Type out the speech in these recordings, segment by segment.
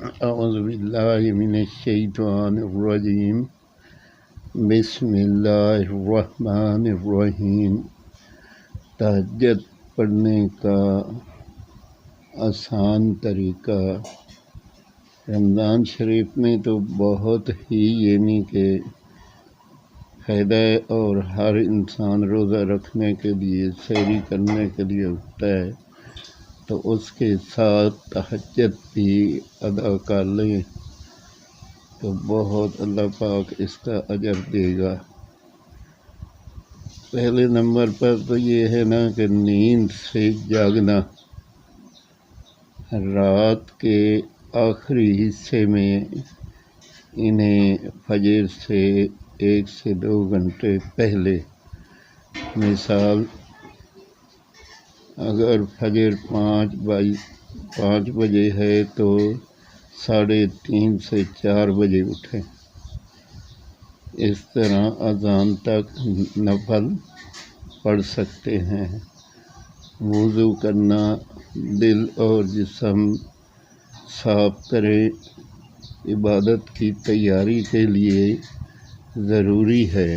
اعوذ باللہ من الشیطان الرجیم بسم اللہ الرحمن الرحیم۔ تہجد پڑھنے کا آسان طریقہ رمضان شریف میں تو بہت ہی کہ فائدہ ہے، اور ہر انسان روزہ رکھنے کے لیے سحری کرنے کے لیے اٹھتا ہے تو اس کے ساتھ تہجد بھی ادا کر لیں تو بہت اللہ پاک اس کا اجر دے گا۔ پہلے نمبر پر تو یہ ہے کہ نیند سے جاگنا، رات کے آخری حصے میں انہیں فجر سے 1 سے 2 گھنٹے پہلے، مثال اگر فجر 5 بجے ہے تو 3:30 سے 4 بجے اٹھیں۔ اس طرح اذان تک نفل پڑھ سکتے ہیں۔ وضو کرنا، دل اور جسم صاف کریں، عبادت کی تیاری کے لیے ضروری ہے۔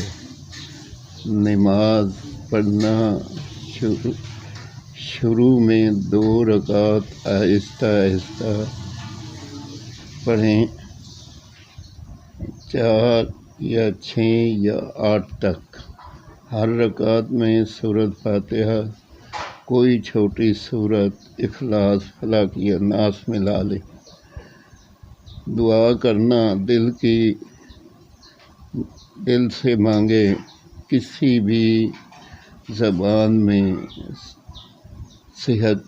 نماز پڑھنا، شروع میں 2 رکعت آہستہ آہستہ پڑھیں، 4 یا 6 یا 8 تک۔ ہر رکعت میں سورۃ فاتحہ، کوئی چھوٹی سورت، اخلاص، فلق یا ناس ملا لیں۔ دعا کرنا، دل سے مانگیں، کسی بھی زبان میں، صحت،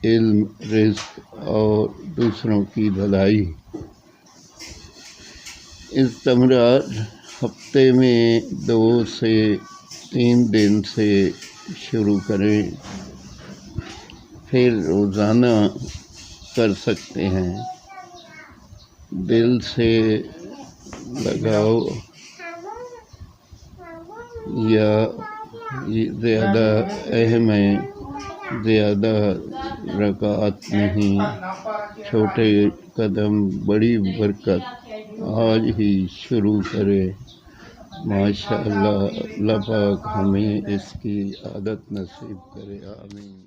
علم، رزق اور دوسروں کی بھلائی۔ استمرار ہفتے میں 2 سے 3 دن سے شروع کریں، پھر روزانہ کر سکتے ہیں۔ دل سے لگاؤ یا زیادہ اہم ہے، زیادہ رکعت نہیں، چھوٹے قدم بڑی برکت۔ آج ہی شروع کرے۔ ماشاءاللہ، اللہ پاک ہمیں اس کی عادت نصیب کرے، آمین۔